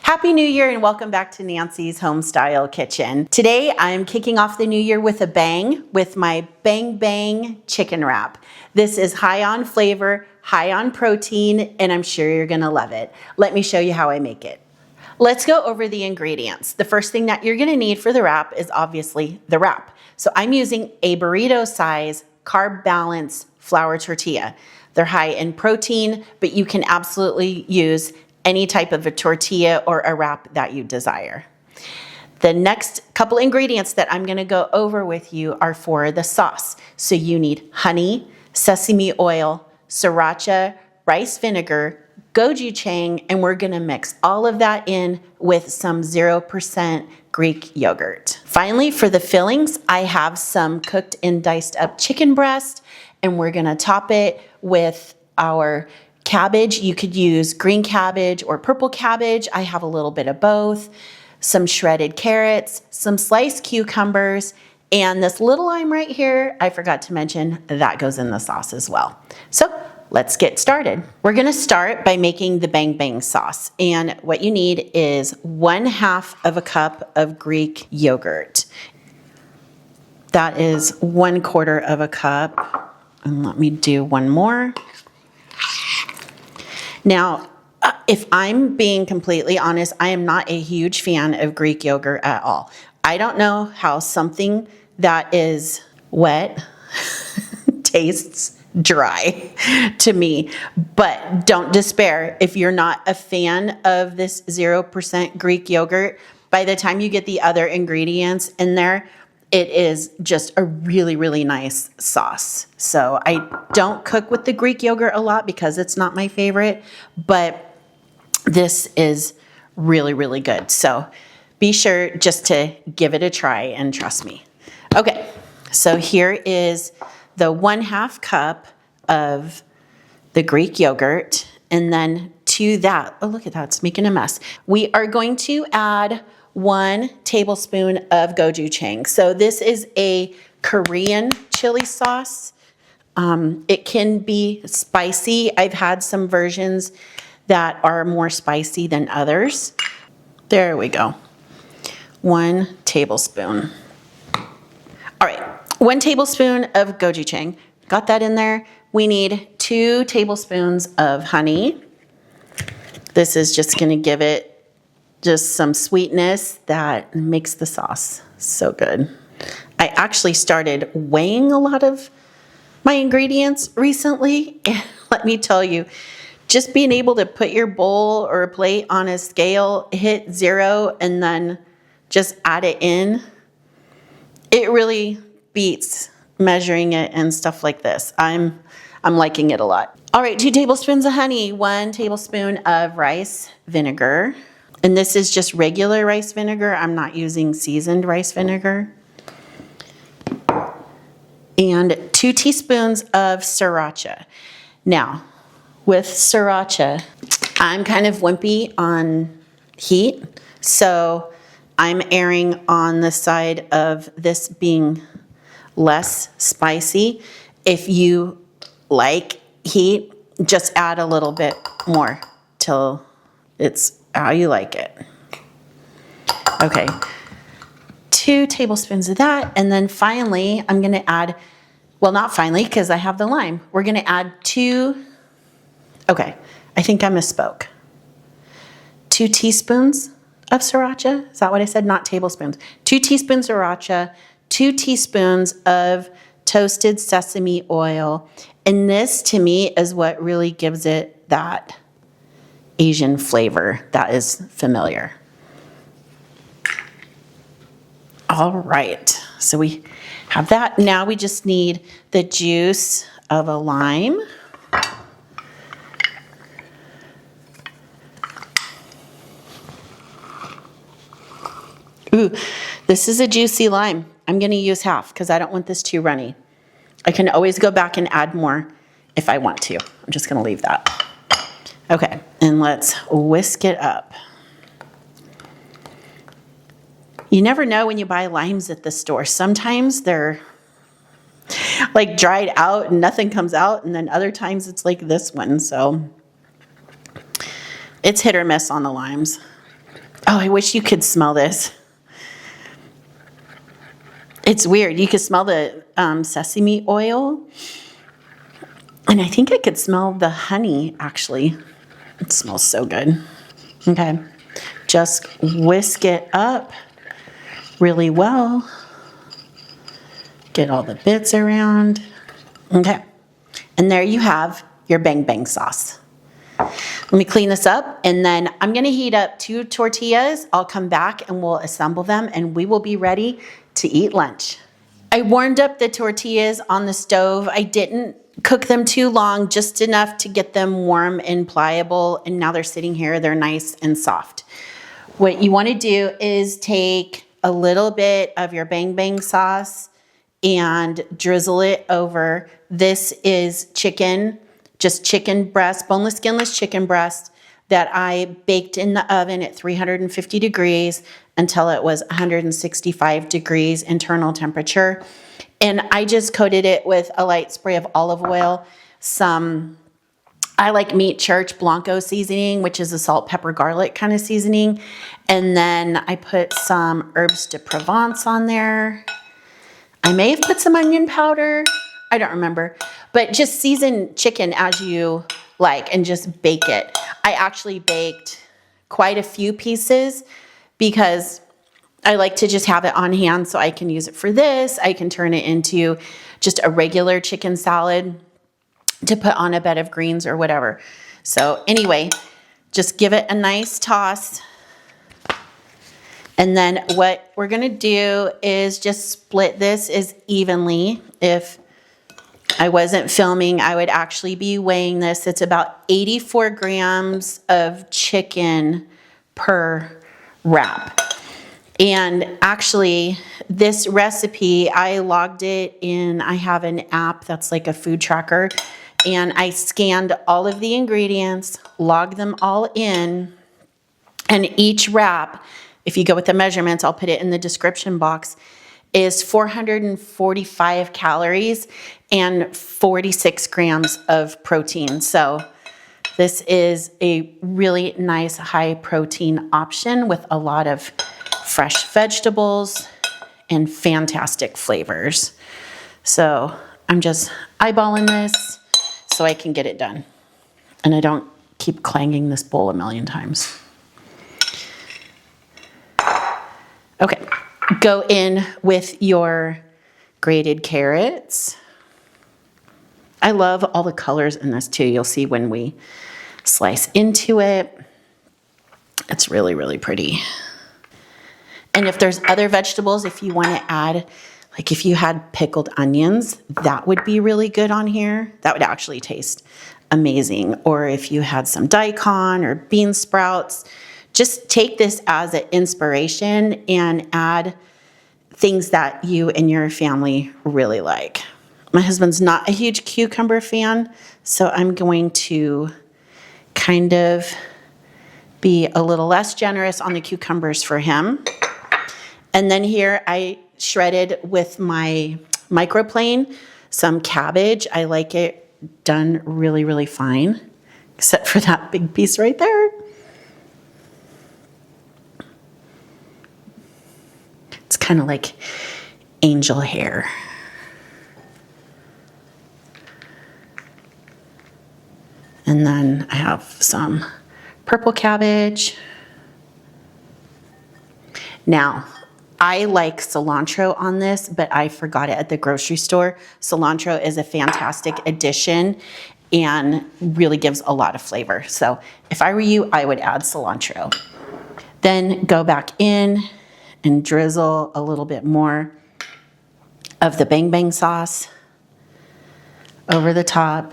Happy New Year and welcome back to Nancy's Homestyle Kitchen. Today I'm kicking off the new year with a bang with my Bang Bang chicken wrap. This is high on flavor, high on protein, and I'm sure you're gonna love it. Let me show you how I make it. Let's go over the ingredients. The first thing that you're gonna need for the wrap is obviously the wrap. So I'm using a burrito size carb balance flour tortilla. They're high in protein, but you can absolutely use any type of a tortilla or a wrap that you desire. The next couple ingredients that I'm gonna go over with you are for the sauce. So you need honey, sesame oil, sriracha, rice vinegar, gochujang, and we're gonna mix all of that in with some 0% Greek yogurt. Finally, for the fillings, I have some cooked and diced up chicken breast, and we're gonna top it with our cabbage. You could use green cabbage or purple cabbage. I have a little bit of both. Some shredded carrots, some sliced cucumbers, and this little lime right here, I forgot to mention, that goes in the sauce as well. So let's get started. We're gonna start by making the Bang Bang sauce. And what you need is 1/2 of a cup of Greek yogurt. That is 1/4 of a cup. And let me do one more. Now, if I'm being completely honest, I am not a huge fan of Greek yogurt at all. I don't know how something that is wet tastes dry to me, but don't despair if you're not a fan of this 0% Greek yogurt. By the time you get the other ingredients in there, it is just a really, really nice sauce. So I don't cook with the Greek yogurt a lot because it's not my favorite, but this is really, really good. So be sure just to give it a try and trust me. Okay, so here is the 1/2 cup of the Greek yogurt. And then to that, oh, look at that, it's making a mess. We are going to add 1 tablespoon of gochujang. So this is a Korean chili sauce. It can be spicy. I've had some versions that are more spicy than others. There we go. 1 tablespoon. All right, 1 tablespoon of gochujang. Got that in there. We need 2 tablespoons of honey. This is just gonna give it just some sweetness that makes the sauce so good. I actually started weighing a lot of my ingredients recently, and let me tell you, just being able to put your bowl or a plate on a scale, hit 0, and then just add it in, it really beats measuring it and stuff like this. I'm liking it a lot. All right, 2 tablespoons of honey, 1 tablespoon of rice vinegar. And this is just regular rice vinegar. I'm not using seasoned rice vinegar. And 2 teaspoons of sriracha. Now, with sriracha, I'm kind of wimpy on heat, so I'm erring on the side of this being less spicy. If you like heat, just add a little bit more till it's how you like it. Okay, 2 tablespoons of that, and then finally, I'm gonna add, well, not finally, because I have the lime. We're gonna add 2, okay, I think I misspoke. 2 teaspoons of sriracha, is that what I said? Not tablespoons. 2 teaspoons sriracha, 2 teaspoons of toasted sesame oil, and this, to me, is what really gives it that Asian flavor that is familiar. All right, so we have that. Now we just need the juice of a lime. Ooh, this is a juicy lime. I'm gonna use half because I don't want this too runny. I can always go back and add more if I want to. I'm just gonna leave that. Okay, and let's whisk it up. You never know when you buy limes at the store. Sometimes they're like dried out and nothing comes out, and then other times it's like this one, so it's hit or miss on the limes. Oh, I wish you could smell this. It's weird. You could smell the sesame oil. And I think I could smell the honey, actually. It smells so good. Okay. Just whisk it up really well. Get all the bits around. Okay. And there you have your bang bang sauce. Let me clean this up, and then I'm going to heat up 2 tortillas. I'll come back and we'll assemble them, and we will be ready to eat lunch. I warmed up the tortillas on the stove. I didn't cook them too long, just enough to get them warm and pliable, and now they're sitting here. They're nice and soft. What you want to do is take a little bit of your bang bang sauce and drizzle it over. This is chicken, just chicken breast, boneless, skinless chicken breast that I baked in the oven at 350 degrees until it was 165 degrees internal temperature. And I just coated it with a light spray of olive oil, I like Meat Church Blanco seasoning, which is a salt, pepper, garlic kind of seasoning. And then I put some herbs de Provence on there. I may have put some onion powder. I don't remember. But just season chicken as you like and just bake it. I actually baked quite a few pieces because I like to just have it on hand so I can use it for this. I can turn it into just a regular chicken salad to put on a bed of greens or whatever. So anyway, just give it a nice toss. And then what we're gonna do is just split this as evenly. If I wasn't filming, I would actually be weighing this. It's about 84 grams of chicken per wrap. And actually, this recipe, I logged it in, I have an app that's like a food tracker, and I scanned all of the ingredients, logged them all in, and each wrap, if you go with the measurements, I'll put it in the description box, is 445 calories and 46 grams of protein. So this is a really nice high protein option with a lot of fresh vegetables and fantastic flavors. So I'm just eyeballing this so I can get it done. And I don't keep clanging this bowl a million times. Okay, go in with your grated carrots. I love all the colors in this too. You'll see when we slice into it. It's really, really pretty. And if there's other vegetables, if you want to add, like if you had pickled onions, that would be really good on here. That would actually taste amazing. Or if you had some daikon or bean sprouts, just take this as an inspiration and add things that you and your family really like. My husband's not a huge cucumber fan, so I'm going to kind of be a little less generous on the cucumbers for him. And then here I shredded with my microplane some cabbage. I like it done really, really fine, except for that big piece right there. It's kind of like angel hair. And then I have some purple cabbage. Now, I like cilantro on this, but I forgot it at the grocery store. Cilantro is a fantastic addition and really gives a lot of flavor. So if I were you, I would add cilantro. Then go back in and drizzle a little bit more of the bang bang sauce over the top.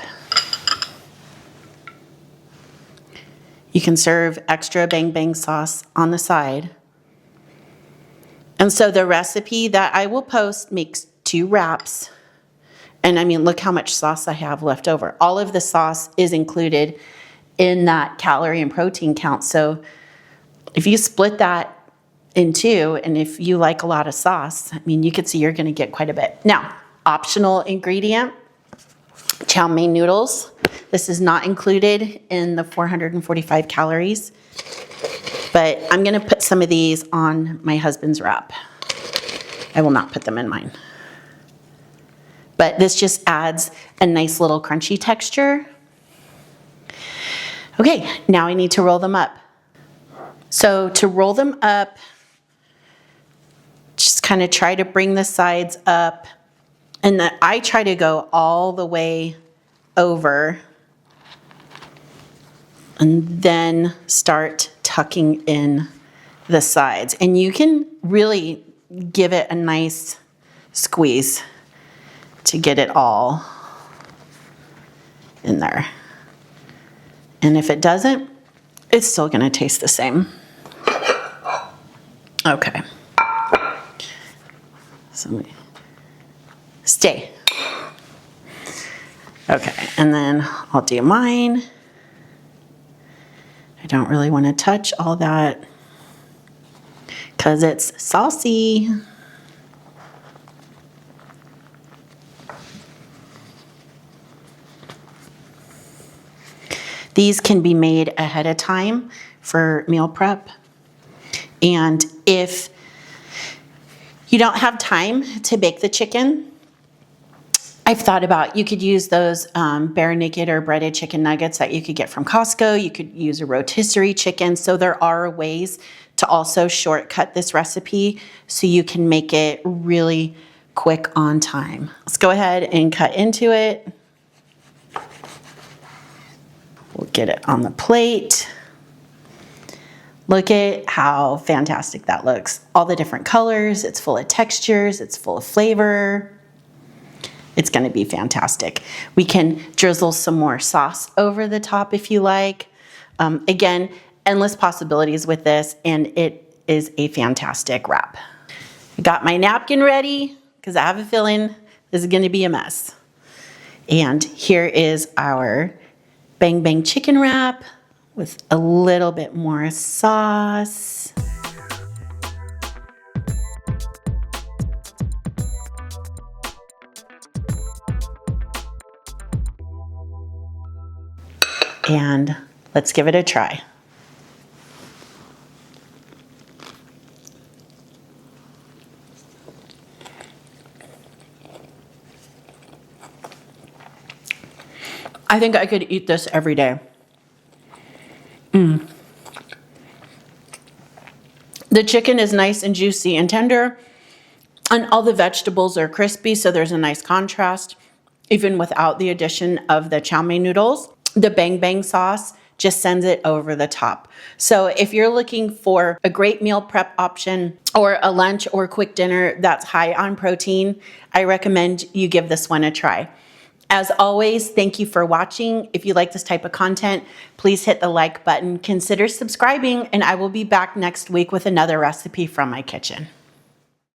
You can serve extra bang bang sauce on the side. And so the recipe that I will post makes 2 wraps. And I mean, look how much sauce I have left over. All of the sauce is included in that calorie and protein count. So if you split that in 2, and if you like a lot of sauce, I mean, you could see you're gonna get quite a bit. Now, optional ingredient, chow mein noodles. This is not included in the 445 calories. But I'm gonna put some of these on my husband's wrap. I will not put them in mine. But this just adds a nice little crunchy texture. Okay, now I need to roll them up. So to roll them up, just kind of try to bring the sides up. And then I try to go all the way over and then start tucking in the sides. And you can really give it a nice squeeze to get it all in there. And if it doesn't, it's still gonna taste the same. Okay. So stay. Okay, and then I'll do mine. I don't really want to touch all that because it's saucy. These can be made ahead of time for meal prep. And if you don't have time to bake the chicken, I've thought about, you could use those bare naked or breaded chicken nuggets that you could get from Costco. You could use a rotisserie chicken. So there are ways to also shortcut this recipe so you can make it really quick on time. Let's go ahead and cut into it. We'll get it on the plate. Look at how fantastic that looks. All the different colors, it's full of textures, it's full of flavor. It's gonna be fantastic. We can drizzle some more sauce over the top if you like. Again, endless possibilities with this, and it is a fantastic wrap. I got my napkin ready because I have a feeling this is gonna be a mess. And here is our bang bang chicken wrap with a little bit more sauce. And let's give it a try. I think I could eat this every day. The chicken is nice and juicy and tender, and all the vegetables are crispy, so there's a nice contrast, even without the addition of the chow mein noodles. The bang bang sauce just sends it over the top. So if you're looking for a great meal prep option or a lunch or quick dinner that's high on protein, I recommend you give this one a try. As always, thank you for watching. If you like this type of content, please hit the like button, consider subscribing, and I will be back next week with another recipe from my kitchen.